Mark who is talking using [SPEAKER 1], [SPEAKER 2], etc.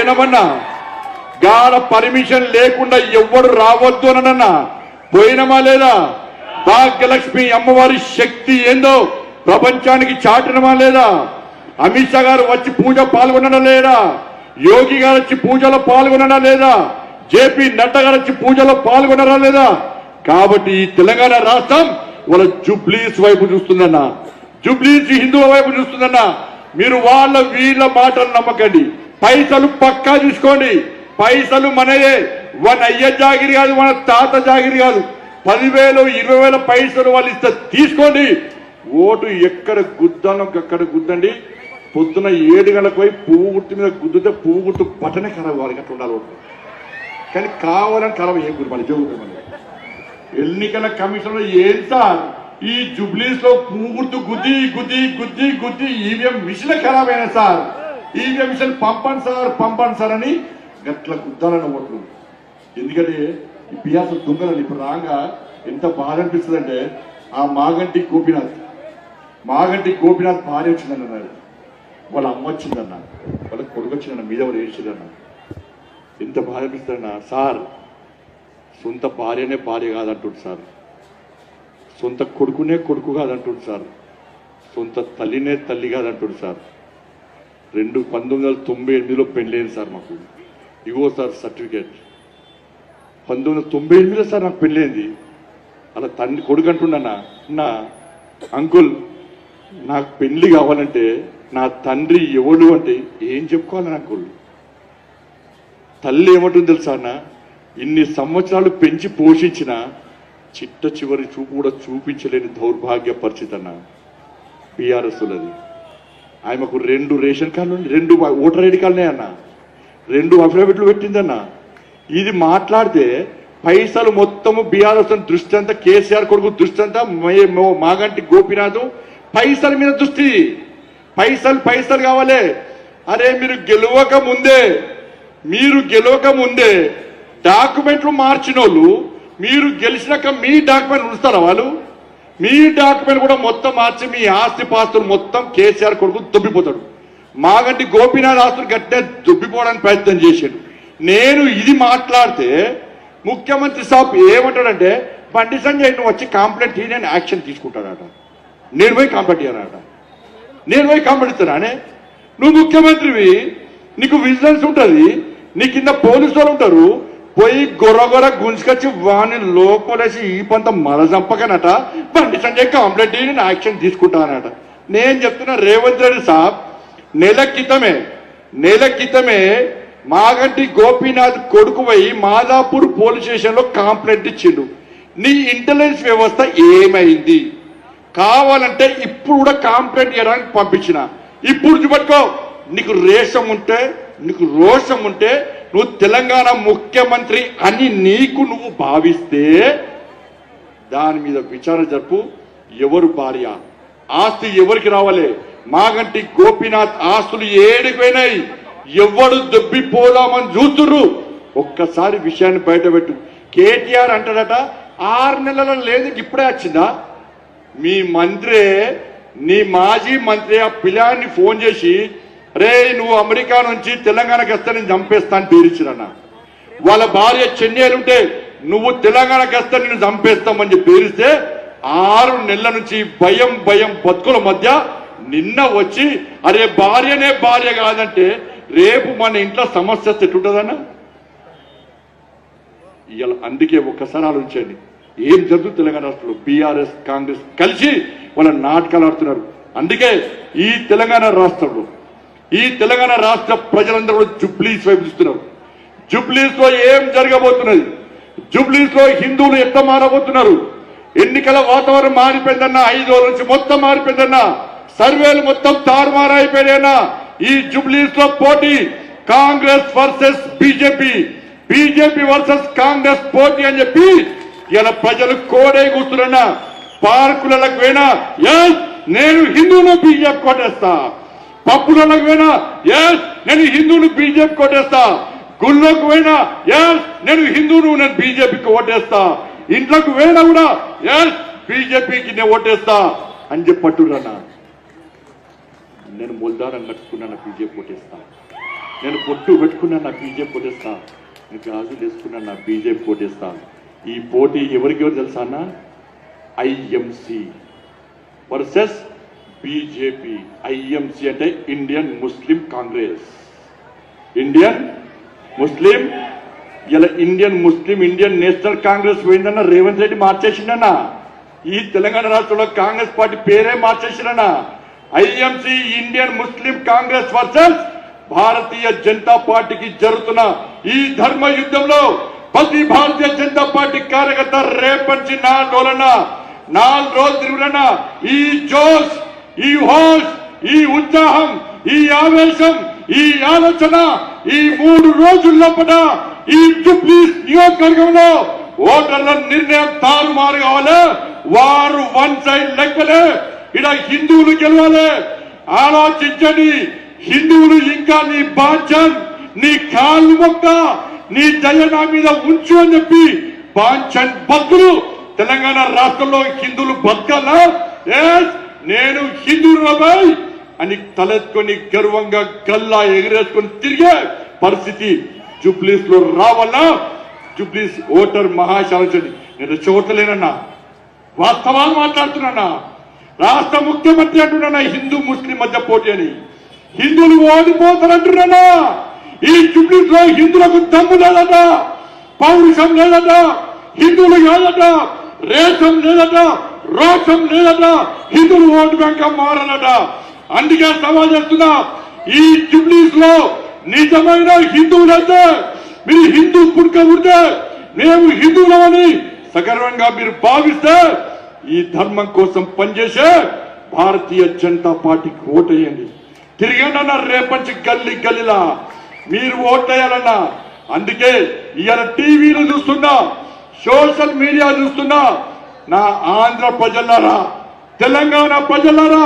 [SPEAKER 1] పోయినామన్నా గాడ పర్మిషన్ లేకుండా ఎవ్వడు రావద్దు అనన్నా పోయినమా లేదా? భాగ్యలక్ష్మి అమ్మవారి శక్తి ఏందో ప్రపంచానికి చాటినమా లేదా? అమిత్ షా గారు వచ్చి పూజ పాల్గొనడం లేదా? యోగి గారు వచ్చి పూజలో పాల్గొనడం లేదా? జేపీ నడ్డా గారు వచ్చి పూజలో పాల్గొనరా లేదా? కాబట్టి ఈ తెలంగాణ రాష్ట్రం వాళ్ళ జుబ్లీస్ వైపు చూస్తుందన్నా, జుబ్లీస్ హిందువుల వైపు చూస్తుందన్నా. మీరు వాళ్ళ వీళ్ళ మాటలు నమ్మకండి. పైసలు పక్కా చూసుకోండి. పైసలు మనయే, మన అయ్య జాగిరి కాదు, మన తాత జాగిరి కాదు. 10,000 20,000 పైసలు వాళ్ళు ఇస్తే తీసుకోండి. ఓటు ఎక్కడ గుద్దాలో అక్కడ గుద్దండి. పొద్దున 7 గంటలకు పోయి పువ్వు గుర్తు మీద గుద్దుతే పువ్వు గుర్తు బట్టనే ఖరాబ్ కావాలి, అట్లా ఉండాలి ఓటు. కానీ కావాలని ఖరాబ్ ఏం గురి మళ్ళీ జోగు మళ్ళీ ఎన్నికల కమిషన్ ఏం సార్ ఈ జుబ్లీస్ లో పువ్వు గుర్తు గుద్ది గుద్ది గుద్ది గుద్ది ఈవీఎం మిషన్ ఖరాబ్ అయినా సార్. ఈవీఎం మిషన్ పంపండి సార్ అని గట్ల గుద్దాలని ఓట్లు. ఎందుకంటే ఈ పియాస దొంగలని ఇప్పుడు రాగా ఎంత బాధ అనిపిస్తుంది అంటే, ఆ మాగంటి గోపినాథ్ భార్య వచ్చిందని అన్నారు, వాళ్ళ అమ్మ వచ్చిందన్న, వాళ్ళ కొడుకు వచ్చిందన్న, మీద వాళ్ళు వేసిందన్న. ఎంత బాధ అనిపిస్తుందన్న సార్. సొంత భార్యనే భార్య కాదంటుంది సార్, సొంత కొడుకునే కొడుకు కాదంటుంది సార్, సొంత తల్లినే తల్లి కాదంటుంది సార్. 1998లో పెళ్ళైంది సార్ మాకు. ఇగో సార్ సర్టిఫికేట్. 1998లో సార్ నాకు పెళ్ళైంది. అలా తండ్రి కొడుకు అంటున్నా, నా అంకుల్ నాకు పెళ్లి కావాలంటే నా తండ్రి ఎవడు అంటే ఏం చెప్పుకోవాలని అంకుల్. తల్లి ఏమంటుంది తెలుసా అన్న, ఇన్ని సంవత్సరాలు పెంచి పోషించిన చిట్ట చివరి చూపు కూడా చూపించలేని దౌర్భాగ్య పరిస్థితి అన్న బీఆర్ఎస్ అది. ఆమెకు 2 రేషన్ కార్డులు, 2 ఓటర్ ఐడి కార్డులే అన్న, 2 అఫిడవిట్లు పెట్టిందన్న. ఇది మాట్లాడితే పైసలు మొత్తము బీఆర్ఎస్ దృష్టి అంతా, కేసీఆర్ కొడుకు దృష్టి అంతా మాగంటి గోపినాథ్ పైసల మీద దృష్టి. పైసలు కావాలి. అరే మీరు గెలవక ముందే డాక్యుమెంట్లు మార్చిన వాళ్ళు, మీరు గెలిచినాక మీ డాక్యుమెంట్ ఉంచుతారా వాళ్ళు? మీ డాక్యుమెంట్ కూడా మొత్తం మార్చి మీ ఆస్తి పాస్తులు మొత్తం కేసీఆర్ కొడుకు దొబ్బిపోతాడు. మాగంటి గోపీనాథ్ ఆస్తులు గట్టే దొబ్బిపోవడానికి ప్రయత్నం చేశాడు. నేను ఇది మాట్లాడితే ముఖ్యమంత్రి సాబ్ ఏమంటాడంటే, బండి సంజయ్ నువ్వు వచ్చి కంప్లైంట్ ఇయ్యి, నేను యాక్షన్ తీసుకుంటాడట. నేను పోయి కంప్లైంట్ ఇయ్యానట. నేను పోయి కంప్లైంట్ ఇస్తానే? నువ్వు ముఖ్యమంత్రివి, నీకు విజిలెన్స్ ఉంటుంది, నీ కింద పోలీసు వాళ్ళు ఉంటారు. పోయి గొర్ర గుంజుకొచ్చి వాడిని లోపలేసి ఈ పంత మల చంపకనట, బండి సంజయ్ కంప్లైంట్ ఇయ్యి, నేను యాక్షన్ తీసుకుంటానట. నేను చెప్తున్నా రేవంత్ రెడ్డి సాబ్, నెల క్రితమే మాగంటి గోపీనాథ్ కొడుకు పోయి మాదాపూర్ పోలీస్ స్టేషన్ లో కంప్లైంట్ ఇచ్చిండు. నీ ఇంటెలిజెన్స్ వ్యవస్థ ఏమైంది? కావాలంటే ఇప్పుడు కూడా కంప్లైంట్ చేయడానికి పంపించిన. ఇప్పుడు చూపెట్టుకో, నీకు రోషం ఉంటే నువ్వు తెలంగాణ ముఖ్యమంత్రి అని నువ్వు భావిస్తే దాని మీద విచారణ జరుపు. ఎవరు భార్య, ఆస్తి ఎవరికి రావాలి? మాగంటి గోపీనాథ్ ఆస్తులు ఏడిపోయినాయి, ఎవడు దొబ్బిపోదామని చూస్తుర్రు. ఒక్కసారి విషయాన్ని బయటపెట్టు. కేటీఆర్ అంటాడట 6 నెలల లేదు, ఇప్పుడే వచ్చిందా? నీ మాజీ మంత్రి ఆ పిల్లాన్ని ఫోన్ చేసి, రే నువ్వు అమెరికా నుంచి తెలంగాణకి వస్తే నేను చంపేస్తా అని పేరిచ్చిరన్న. వాళ్ళ భార్య చెన్నైలుంటే నువ్వు తెలంగాణకి వస్తే నేను చంపేస్తామని చెప్పి పేరిస్తే 6 నెలల నుంచి భయం బతుకుల మధ్య నిన్న వచ్చి, అరే భార్యనే భార్య కాదంటే రేపు మన ఇంట్లో సమస్య ఎట్టుంటుందన్న? ఇలా అందుకే ఒక్కసారి ఆలోచించండి, ఏం జరుగుతుంది తెలంగాణ రాష్ట్రంలో. బీఆర్ఎస్ కాంగ్రెస్ కలిసి వాళ్ళ నాటకాలు ఆడుతున్నారు. అందుకే ఈ తెలంగాణ రాష్ట్ర ప్రజలందరూ కూడా జుబ్లీస్ వైపు చూస్తున్నారు. జుబ్లీస్ లో ఏం జరగబోతున్నది? జుబ్లీస్ లో హిందువులు ఎట్లా మారబోతున్నారు? ఎన్నికల వాతావరణం మారిపోయిందన్నా, 5 రోజుల నుంచి మొత్తం మారిపోయిందన్నా, సర్వేలు మొత్తం తారుమారైపోయాయన్నా. ఈ జుబ్లీస్ లో పోటీ Congress versus BJP versus Congress పోటీ అని చెప్పి ఇలా ప్రజలు కోడే కూర్చున్నా. పార్కులకు పోయినా ఎస్ నేను హిందువును బీజేపీ కొట్టేస్తా, పప్పులకు పోయినా ఎస్ నేను హిందువును బీజేపీ కొట్టేస్తా, గుళ్ళకు పోయినా ఎస్ నేను హిందువును నేను బీజేపీకి ఓటేస్తా, ఇంట్లోకి పోయినా కూడా ఎస్ బీజేపీకి నేను ఓటేస్తా అని చెప్పట్టున్నా. నేను మొల్దారని నట్టుకున్నాను, బీజేపీ ఓటేస్తా. నేను పొట్టు పెట్టుకున్నా నా బీజేపీ పోటేస్తా, నేను గాజులు వేసుకున్నా నా బీజేపీ పోటేస్తా. ఈ పోటీ ఎవరికి తెలుసా అన్న? IMC versus BJP. ఐఎంసి అంటే Indian Muslim Congress. Indian Muslim, ఇలా ఇండియన్ ముస్లిం ఇండియన్ నేషనల్ కాంగ్రెస్ పోయిందన్న రేవంత్ రెడ్డి మార్చేసిండన్న. ఈ తెలంగాణ రాష్ట్రంలో కాంగ్రెస్ పార్టీ పేరే మార్చేసిండన్న. IMC Indian Muslim Congress versus Bharatiya Janata పార్టీకి జరుగుతున్న ఈ ధర్మ యుద్ధంలో ప్రతి భారతీయ జనతా పార్టీ కార్యకర్త రేపటి 4 రోజులు తిరుగుతున్న ఈ జోష్, ఈ హోష్, ఈ ఉత్సాహం, ఈ ఆవేశం, ఈ ఆలోచన ఈ 3 రోజుల లోపల ఈ జూబ్లీస్ నియోజకవర్గంలో ఓటర్ల నిర్ణయం తారుమారు కావాలి. వారు వన్ సైడ్ లెక్కలే. ఇలా హిందువులు గెలవాలి. ఆలోచించండి. హిందువులు ఇంకా నీ బాంఛన్, నీ కాళ్ళు మొక్క, నీ దయ నా మీద ఉంచు అని చెప్పి బాంఛన్ భక్తులు తెలంగాణ రాష్ట్రంలో హిందువులు బతకాలా? నేను హిందువులపై అని తలెత్తుకొని గర్వంగా గల్లా ఎగిరేసుకొని తిరిగే పరిస్థితి జూబ్లీస్ లో రావాలా? జూబ్లీస్ ఓటర్ మహాశాలని నేను చూడలేనన్నా, వాస్తవాలు మాట్లాడుతున్నా. రాష్ట్ర ముఖ్యమంత్రి అంటున్నా హిందూ ముస్లిం మధ్య పోటీ అని. హిందువులు ఓడిపోతారంటున్నా. ఈ జూబ్లీస్ లో హిందువులకు దమ్ము లేదట, పౌరుషం లేదట, హిందువులు కాదట, రేషం లేదట, రోషం లేదట, హిందువులు ఓటు బ్యాంక్ మారనట. అందుకే సవాల్ చేస్తున్నా, ఈ జూబ్లీస్ లో నిజమైన హిందువులైతే మీరు హిందూ పుట్టుక ఉంటే మేము హిందువులమని సగర్వంగా మీరు భావిస్తే ఈ ధర్మం కోసం పనిచేసే భారతీయ జనతా పార్టీకి ఓటేయండి. తిరిగానన్నా రేపటి గల్లీ గల్లీలా మీరు ఓటేయాలన్నా. అందుకే ఇవాళ టీవీలు చూస్తున్నా, సోషల్ మీడియా చూస్తున్నా, నా ఆంధ్ర ప్రజలారా, తెలంగాణ ప్రజలారా,